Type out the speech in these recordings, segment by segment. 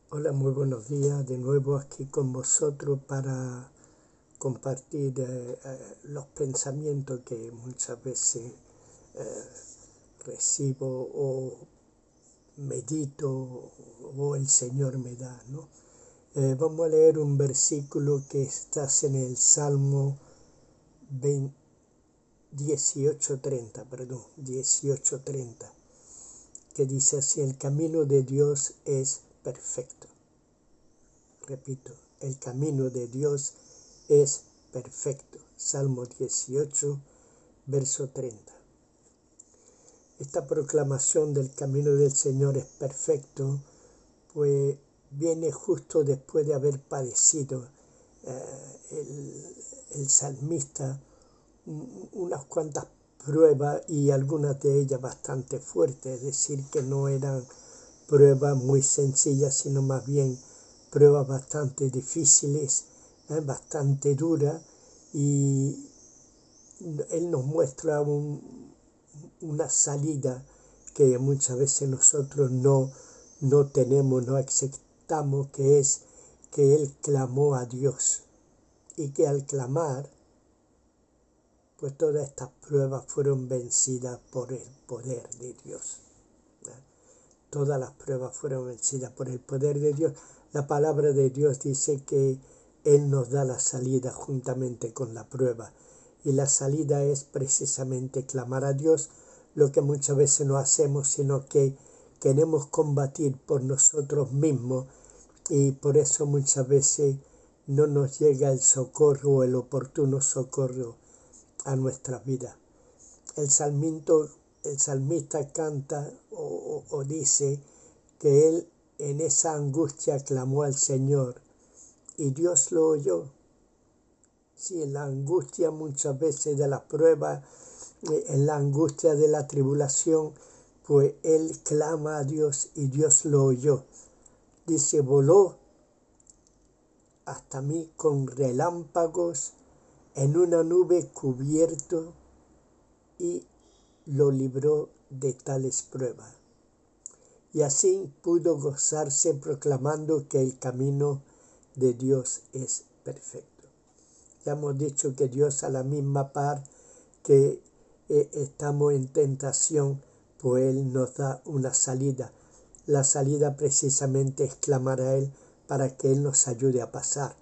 Hola, muy buenos días. De nuevo aquí con vosotros para compartir los pensamientos que muchas veces eh, recibo o medito o el Señor me da, ¿no? Vamos a leer un versículo que está en el Salmo 18:30, que dice así: el camino de Dios es perfecto. Repito, el camino de Dios es perfecto. Salmo 18, verso 30. Esta proclamación del camino del Señor es perfecto, pues viene justo después de haber padecido el salmista unas cuantas pruebas, y algunas de ellas bastante fuertes, es decir, que no eran pruebas muy sencillas, sino más bien pruebas bastante difíciles, bastante duras, y Él nos muestra una salida que muchas veces nosotros no tenemos, no aceptamos, que es que Él clamó a Dios, y que al clamar, pues todas estas pruebas fueron vencidas por el poder de Dios. Todas las pruebas fueron vencidas por el poder de Dios. La palabra de Dios dice que Él nos da la salida juntamente con la prueba. Y la salida es precisamente clamar a Dios, lo que muchas veces no hacemos, sino que queremos combatir por nosotros mismos, y por eso muchas veces no nos llega el socorro o el oportuno socorro a nuestras vidas. El salmista canta o dice que él en esa angustia clamó al Señor y Dios lo oyó. Sí, en la angustia muchas veces de la prueba, en la angustia de la tribulación, pues él clama a Dios y Dios lo oyó. Dice: voló hasta mí con relámpagos, en una nube cubierto, y lo libró de tales pruebas. Y así pudo gozarse proclamando que el camino de Dios es perfecto. Ya hemos dicho que Dios, a la misma par que estamos en tentación, pues Él nos da una salida. La salida precisamente es clamar a Él para que Él nos ayude a pasar.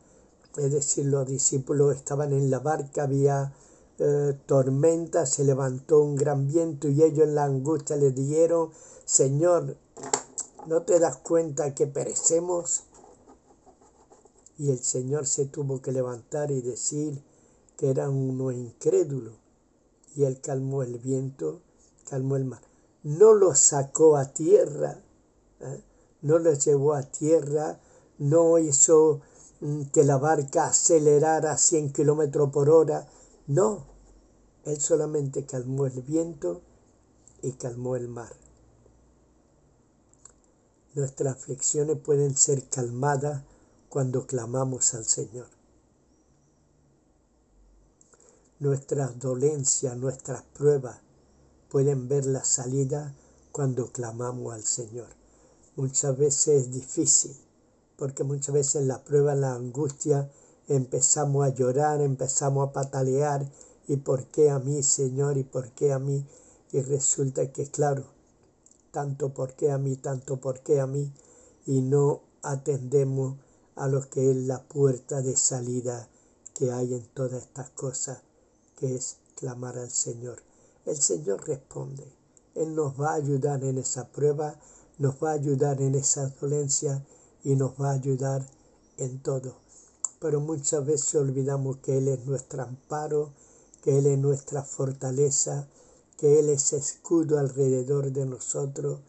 Es decir, los discípulos estaban en la barca, había tormenta, se levantó un gran viento y ellos en la angustia le dijeron: Señor, ¿no te das cuenta que perecemos? Y el Señor se tuvo que levantar y decir que eran unos incrédulos. Y Él calmó el viento, calmó el mar. No los sacó a tierra, no los llevó a tierra, no hizo que la barca acelerara a 100 kilómetros por hora. No, Él solamente calmó el viento y calmó el mar. Nuestras aflicciones pueden ser calmadas cuando clamamos al Señor. Nuestras dolencias, nuestras pruebas pueden ver la salida cuando clamamos al Señor. Muchas veces es difícil, porque muchas veces en la prueba, en la angustia, empezamos a llorar, empezamos a patalear: ¿y por qué a mí, Señor? ¿Y por qué a mí? Y resulta que, claro, tanto por qué a mí, tanto por qué a mí, y no atendemos a lo que es la puerta de salida que hay en todas estas cosas, que es clamar al Señor. El Señor responde. Él nos va a ayudar en esa prueba, nos va a ayudar en esa dolencia y nos va a ayudar en todo. Pero muchas veces olvidamos que Él es nuestro amparo, que Él es nuestra fortaleza, que Él es escudo alrededor de nosotros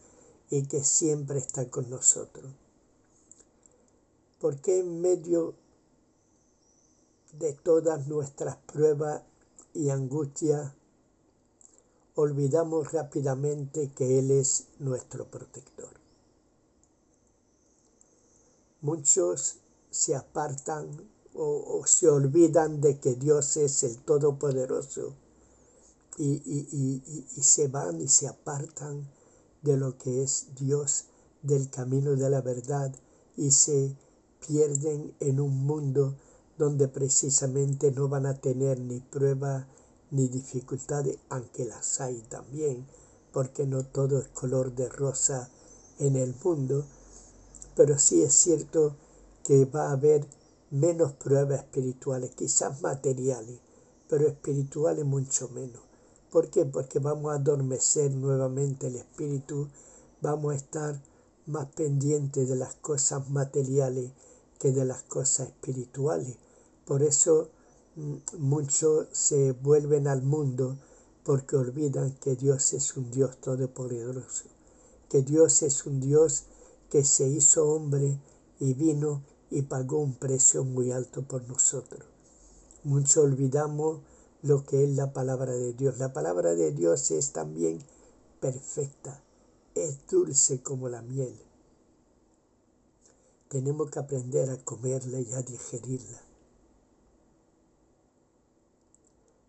y que siempre está con nosotros. Porque en medio de todas nuestras pruebas y angustias olvidamos rápidamente que Él es nuestro protector? Muchos se apartan o se olvidan de que Dios es el Todopoderoso y se van y se apartan de lo que es Dios, del camino de la verdad y se pierden en un mundo donde precisamente no van a tener ni pruebas ni dificultades, aunque las hay también, porque no todo es color de rosa en el mundo, pero sí es cierto que va a haber menos pruebas espirituales, quizás materiales, pero espirituales mucho menos. ¿Por qué? Porque vamos a adormecer nuevamente el espíritu, vamos a estar más pendientes de las cosas materiales que de las cosas espirituales. Por eso muchos se vuelven al mundo porque olvidan que Dios es un Dios todopoderoso, que Dios es un Dios que se hizo hombre y vino y pagó un precio muy alto por nosotros. Mucho olvidamos lo que es la palabra de Dios. La palabra de Dios es también perfecta, es dulce como la miel. Tenemos que aprender a comerla y a digerirla.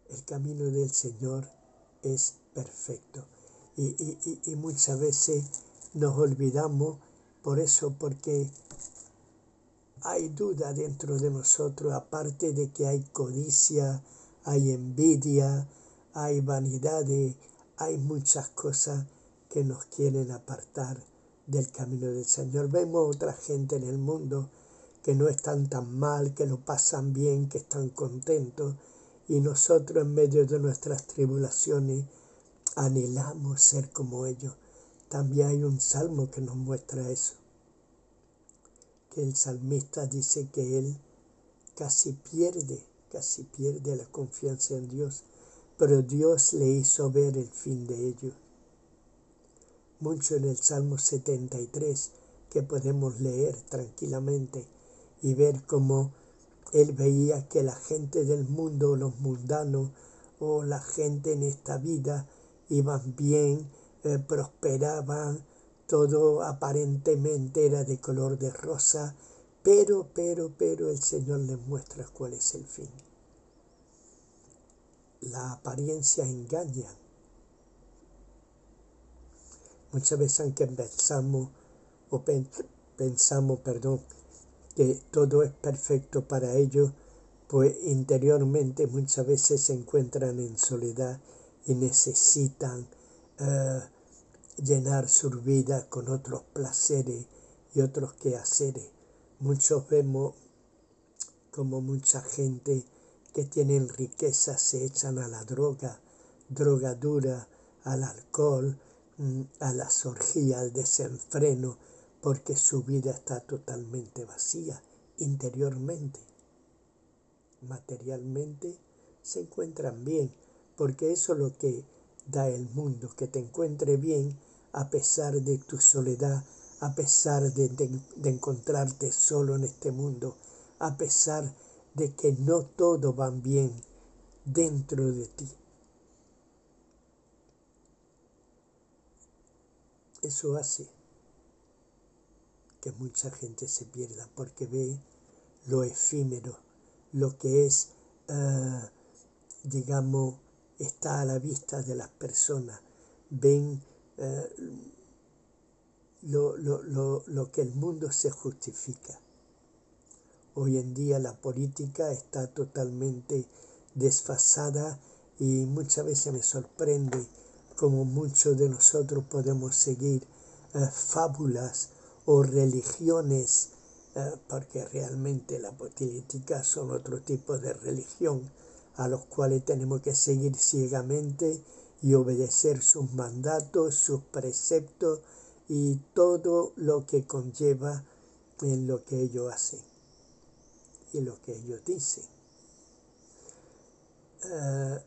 El camino del Señor es perfecto. Y muchas veces nos olvidamos por eso, porque hay duda dentro de nosotros, aparte de que hay codicia, hay envidia, hay vanidades, hay muchas cosas que nos quieren apartar del camino del Señor. Vemos otra gente en el mundo que no están tan mal, que lo pasan bien, que están contentos, y nosotros en medio de nuestras tribulaciones anhelamos ser como ellos. También hay un salmo que nos muestra eso, que el salmista dice que él casi pierde la confianza en Dios, pero Dios le hizo ver el fin de ellos. Mucho en el Salmo 73 que podemos leer tranquilamente y ver cómo él veía que la gente del mundo, los mundanos o la gente en esta vida iban bien, prosperaban, todo aparentemente era de color de rosa, pero el Señor les muestra cuál es el fin. La apariencia engaña. Muchas veces aunque pensamos que todo es perfecto para ellos, pues interiormente muchas veces se encuentran en soledad y necesitan llenar su vida con otros placeres y otros quehaceres. Muchos vemos como mucha gente que tienen riqueza se echan a la droga dura, al alcohol, a las orgías, al desenfreno, porque su vida está totalmente vacía interiormente. Materialmente se encuentran bien, porque eso es lo que da el mundo, que te encuentre bien a pesar de tu soledad, a pesar de encontrarte solo en este mundo, a pesar de que no todo va bien dentro de ti. Eso hace que mucha gente se pierda porque ve lo efímero, lo que es, digamos, está a la vista de las personas. Ven lo que el mundo se justifica. Hoy en día la política está totalmente desfasada y muchas veces me sorprende cómo muchos de nosotros podemos seguir fábulas o religiones, porque realmente la política son otro tipo de religión a los cuales tenemos que seguir ciegamente y obedecer sus mandatos, sus preceptos y todo lo que conlleva en lo que ellos hacen y lo que ellos dicen.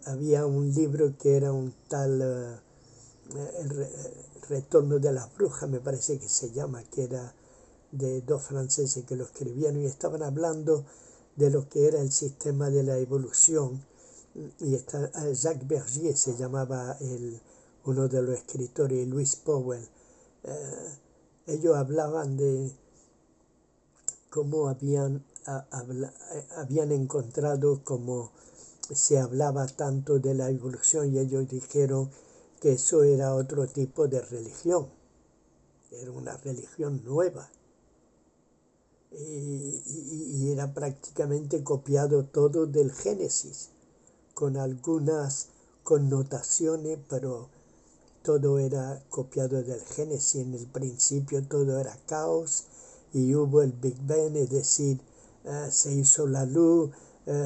Había un libro que era un tal el Retorno de las Brujas, me parece que se llama, que era de dos franceses que lo escribieron y estaban hablando de lo que era el sistema de la evolución. Y Jacques Bergier se llamaba uno de los escritores, y Louis Powell. Ellos hablaban de cómo habían encontrado, como se hablaba tanto de la evolución, y ellos dijeron que eso era otro tipo de religión, era una religión nueva. y era prácticamente copiado todo del Génesis, con algunas connotaciones, pero todo era copiado del Génesis. En el principio todo era caos y hubo el Big Bang, es decir, se hizo la luz,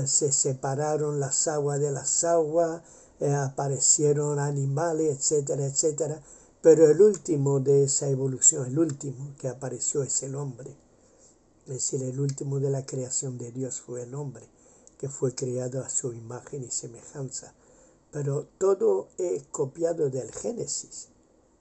se separaron las aguas de las aguas, aparecieron animales, etcétera, etcétera. Pero el último de esa evolución, el último que apareció es el hombre. Es decir, el último de la creación de Dios fue el hombre, que fue creado a su imagen y semejanza. Pero todo es copiado del Génesis.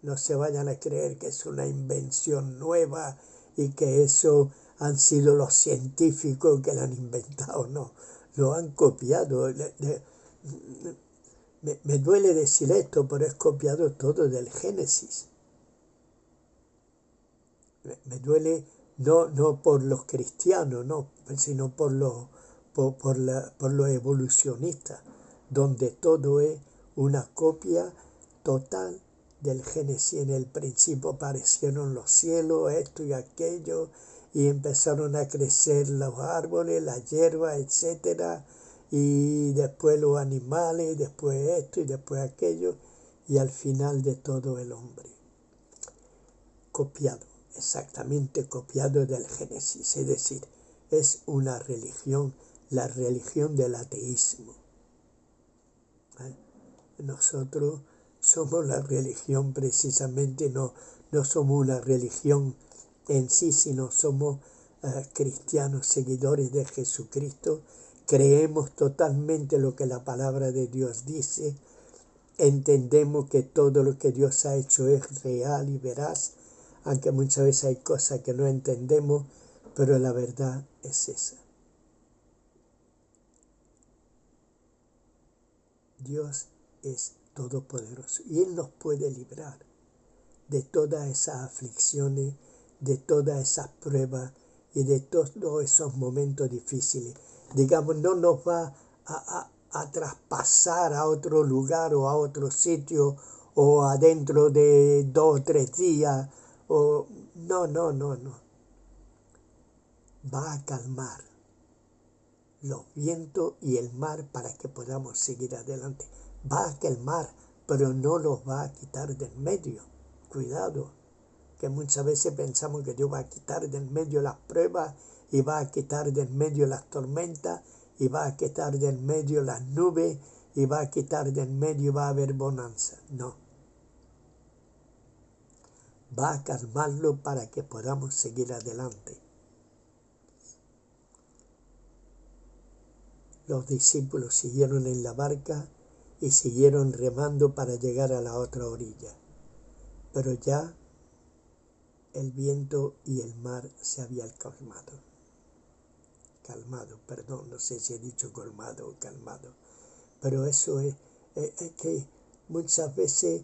No se vayan a creer que es una invención nueva y que eso han sido los científicos que lo han inventado. No, lo han copiado. Me duele decir esto, pero es copiado todo del Génesis. Me duele no por los cristianos, no, sino por los evolucionistas, donde todo es una copia total del Génesis. En el principio aparecieron los cielos, esto y aquello, y empezaron a crecer los árboles, la hierba, etcétera, y después los animales, después esto y después aquello, y al final de todo el hombre. Copiado, exactamente copiado del Génesis, es decir, es una religión, la religión del ateísmo. Nosotros somos la religión precisamente, no somos una religión en sí, sino somos cristianos, seguidores de Jesucristo. Creemos totalmente lo que la palabra de Dios dice. Entendemos que todo lo que Dios ha hecho es real y veraz, aunque muchas veces hay cosas que no entendemos, pero la verdad es esa. Dios es todopoderoso y Él nos puede librar de todas esas aflicciones, de todas esas pruebas y de todos esos momentos difíciles. Digamos, no nos va a traspasar a otro lugar o a otro sitio o adentro de 2 o 3 días. No. Va a calmar los vientos y el mar para que podamos seguir adelante. Va a calmar, pero no los va a quitar del medio. Cuidado, que muchas veces pensamos que Dios va a quitar del medio las pruebas y va a quitar del medio las tormentas y va a quitar del medio las nubes y va a quitar del medio y va a haber bonanza. No. Va a calmarlo para que podamos seguir adelante. Los discípulos siguieron en la barca y siguieron remando para llegar a la otra orilla. Pero ya el viento y el mar se habían calmado. No sé si he dicho colmado o calmado. Pero eso es que muchas veces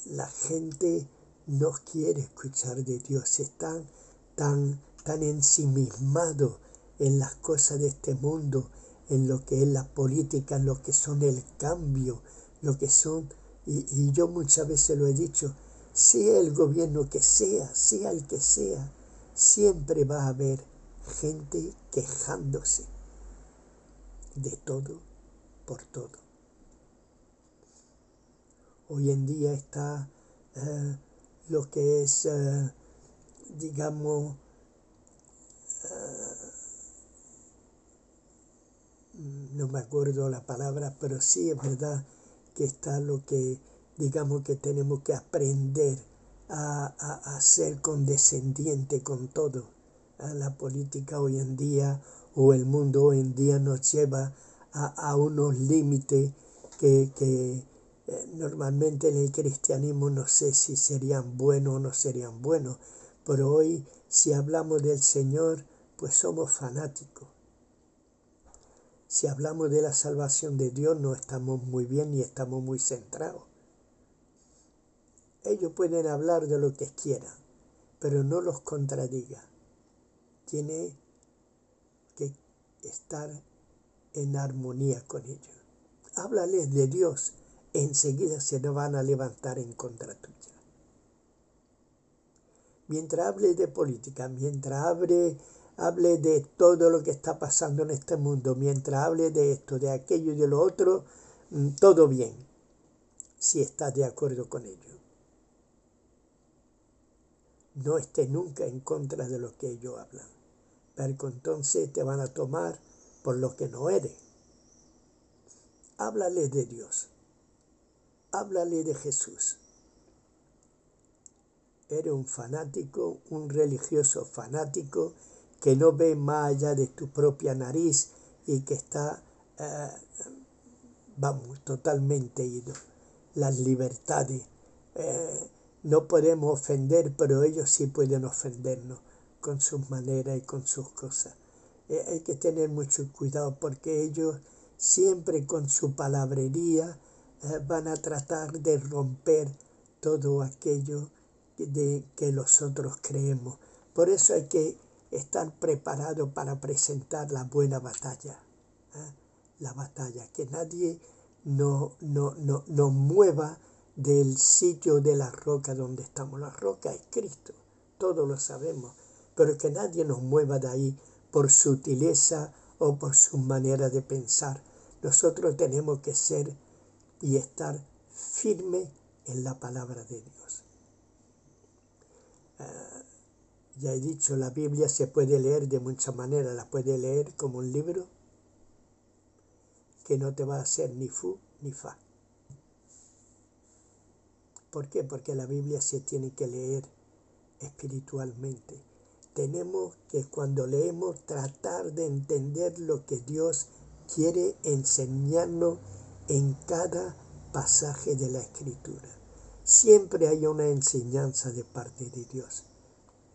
la gente no quiere escuchar de Dios. Están tan ensimismados en las cosas de este mundo, en lo que es la política, en lo que son el cambio, lo que son, y yo muchas veces lo he dicho, sea el gobierno que sea el que sea, siempre va a haber gente quejándose de todo por todo. Hoy en día está lo que es, digamos, no me acuerdo la palabra, pero sí es verdad que está lo que, digamos, que tenemos que aprender a ser condescendiente con todo. La política hoy en día o el mundo hoy en día nos lleva a unos límites que normalmente en el cristianismo no sé si serían buenos o no serían buenos, pero hoy si hablamos del Señor, pues somos fanáticos. Si hablamos de la salvación de Dios no estamos muy bien ni estamos muy centrados. Ellos pueden hablar de lo que quieran, pero no los contradiga. Tiene que estar en armonía con ellos. Háblales de Dios, enseguida se van a levantar en contra tuya. mientras hable de política, mientras hable de todo lo que está pasando en este mundo, mientras hable de esto, de aquello y de lo otro, todo bien, si estás de acuerdo con ello. No estés nunca en contra de lo que ellos hablan, porque entonces te van a tomar por lo que no eres. Háblale de Dios, háblale de Jesús. Eres un fanático, un religioso fanático que no ve más allá de tu propia nariz y que está, totalmente ido. Las libertades. No podemos ofender, pero ellos sí pueden ofendernos con sus maneras y con sus cosas. Hay que tener mucho cuidado porque ellos siempre con su palabrería van a tratar de romper todo aquello de que nosotros creemos. Por eso hay que estar preparado para presentar la buena batalla. La batalla, que nadie nos mueva del sitio de la roca donde estamos. La roca es Cristo, todos lo sabemos, pero que nadie nos mueva de ahí por sutileza o por su manera de pensar. Nosotros tenemos que ser y estar firmes en la palabra de Dios. Ya he dicho, la Biblia se puede leer de muchas maneras. La puede leer como un libro que no te va a hacer ni fu ni fa. ¿Por qué? Porque la Biblia se tiene que leer espiritualmente. Tenemos que cuando leemos tratar de entender lo que Dios quiere enseñarnos en cada pasaje de la Escritura. Siempre hay una enseñanza de parte de Dios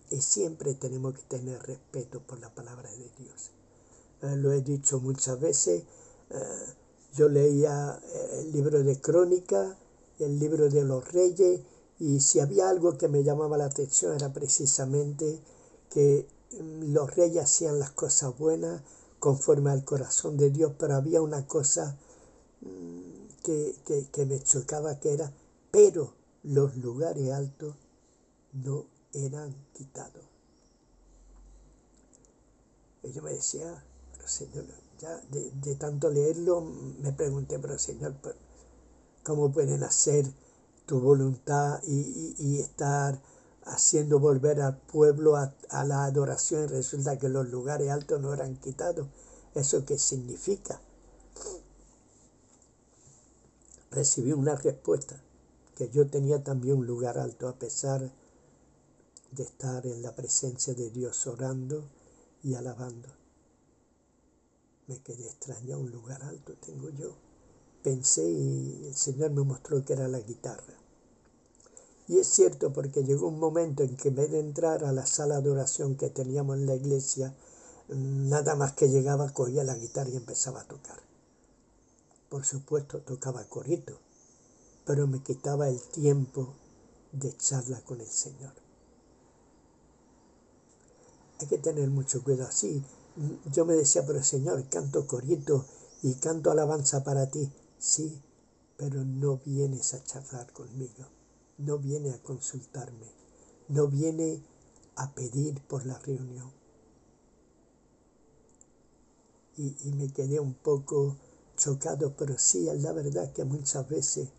y siempre tenemos que tener respeto por la palabra de Dios. Lo he dicho muchas veces, yo leía el libro de Crónicas, el libro de los Reyes, y si había algo que me llamaba la atención era precisamente que los reyes hacían las cosas buenas conforme al corazón de Dios, pero había una cosa que me chocaba, que era, pero los lugares altos no eran quitados. Y yo me decía, pero Señor, ya de tanto leerlo me pregunté, pero Señor, ¿cómo pueden hacer tu voluntad y estar haciendo volver al pueblo a la adoración y resulta que los lugares altos no eran quitados? ¿Eso qué significa? Recibí una respuesta, que yo tenía también un lugar alto a pesar de estar en la presencia de Dios orando y alabando. Me quedé extrañado, un lugar alto tengo yo. Pensé y el Señor me mostró que era la guitarra. Y es cierto, porque llegó un momento en que en vez de entrar a la sala de oración que teníamos en la iglesia, nada más que llegaba, cogía la guitarra y empezaba a tocar. Por supuesto tocaba corito, pero me quitaba el tiempo de charla con el Señor. Hay que tener mucho cuidado. Sí, yo me decía, pero Señor, canto corito y canto alabanza para ti. Sí, pero no vienes a charlar conmigo, no viene a consultarme, no viene a pedir por la reunión. Y me quedé un poco chocado, pero sí, es la verdad que muchas veces,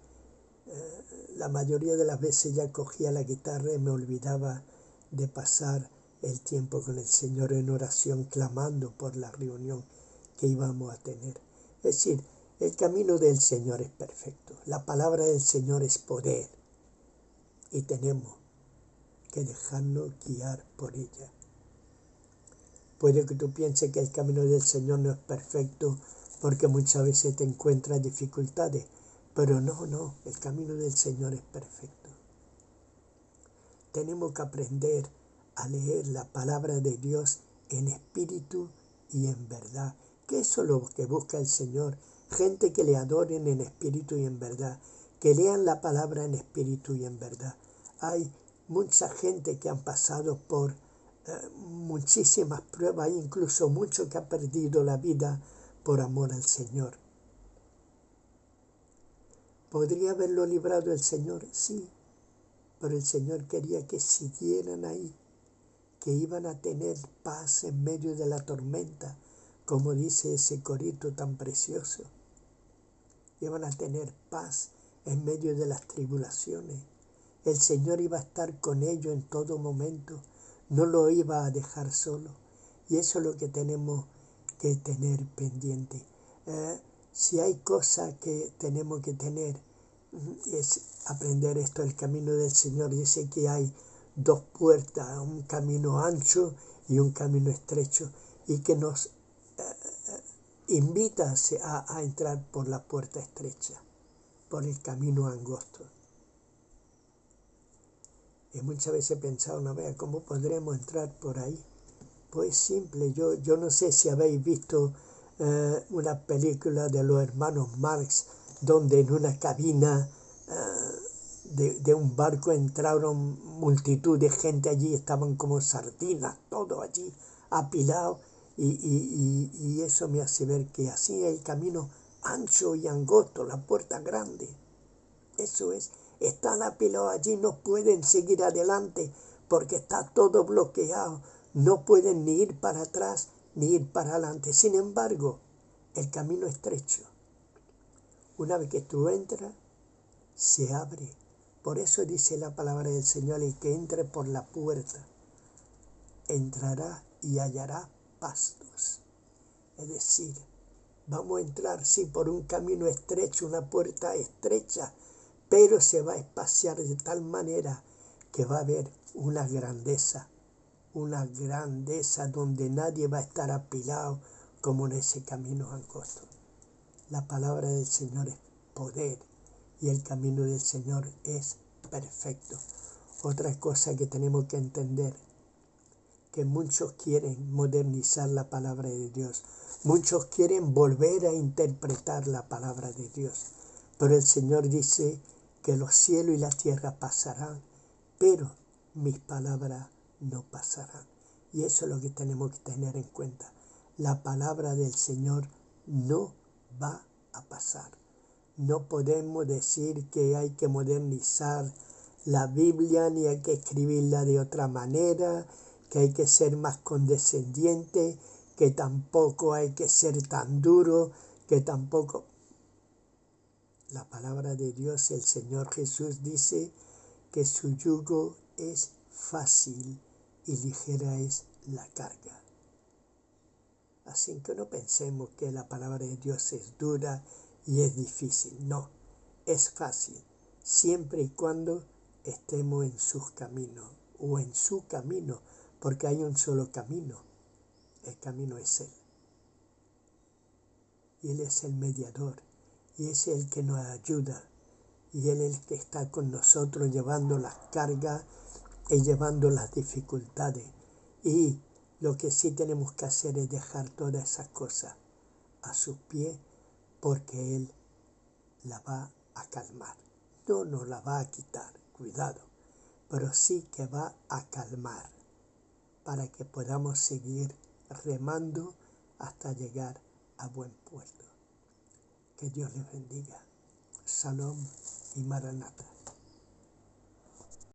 la mayoría de las veces ya cogía la guitarra y me olvidaba de pasar el tiempo con el Señor en oración, clamando por la reunión que íbamos a tener. Es decir, el camino del Señor es perfecto, la palabra del Señor es poder y tenemos que dejarnos guiar por ella. Puede que tú pienses que el camino del Señor no es perfecto porque muchas veces te encuentras dificultades, pero no, el camino del Señor es perfecto. Tenemos que aprender a leer la palabra de Dios en espíritu y en verdad, que eso es lo que busca el Señor, gente que le adoren en espíritu y en verdad, que lean la palabra en espíritu y en verdad. Hay mucha gente que han pasado por muchísimas pruebas, incluso mucho que ha perdido la vida por amor al Señor. ¿Podría haberlo librado el Señor? Sí, pero el Señor quería que siguieran ahí, que iban a tener paz en medio de la tormenta, como dice ese corito tan precioso. Iban a tener paz en medio de las tribulaciones. El Señor iba a estar con ellos en todo momento, no lo iba a dejar solo. Y eso es lo que tenemos que tener pendiente. Si hay cosas que tenemos que tener, es aprender esto. El camino del Señor dice que hay dos puertas, un camino ancho y un camino estrecho, y que nos invita a entrar por la puerta estrecha, por el camino angosto. Y muchas veces he pensado, no vea, ¿cómo podremos entrar por ahí? Pues simple, yo no sé si habéis visto una película de los hermanos Marx, donde en una cabina de un barco entraron multitud de gente allí, estaban como sardinas, todo allí apilado, y eso me hace ver que así es el camino ancho y angosto, la puerta grande. Eso es, están apilados allí, no pueden seguir adelante porque está todo bloqueado, no pueden ni ir para atrás ni ir para adelante. Sin embargo, el camino estrecho, una vez que tú entras, se abre. Por eso dice la palabra del Señor, el que entre por la puerta, entrará y hallará pastos. Es decir, vamos a entrar, sí, por un camino estrecho, una puerta estrecha, pero se va a espaciar de tal manera que va a haber una grandeza donde nadie va a estar apilado como en ese camino angosto. La palabra del Señor es poder y el camino del Señor es perfecto. Otra cosa que tenemos que entender, que muchos quieren modernizar la palabra de Dios, muchos quieren volver a interpretar la palabra de Dios, pero el Señor dice que los cielos y la tierra pasarán, pero mis palabras no pasarán. Y eso es lo que tenemos que tener en cuenta. La palabra del Señor no va a pasar. No podemos decir que hay que modernizar la Biblia, ni hay que escribirla de otra manera, que hay que ser más condescendiente, que tampoco hay que ser tan duro, que tampoco... La palabra de Dios, el Señor Jesús dice que su yugo es fácil y ligera es la carga. Así que no pensemos que la palabra de Dios es dura y es difícil. No, es fácil, siempre y cuando estemos en sus caminos o en su camino, porque hay un solo camino. El camino es Él. Y Él es el mediador. Y es el que nos ayuda. Y Él es el que está con nosotros llevando las cargas y llevando las dificultades. Y lo que sí tenemos que hacer es dejar todas esas cosas a sus pies, porque Él la va a calmar. No nos la va a quitar, cuidado, pero sí que va a calmar para que podamos seguir remando hasta llegar a buen puerto. Que Dios les bendiga. Shalom y Maranatha.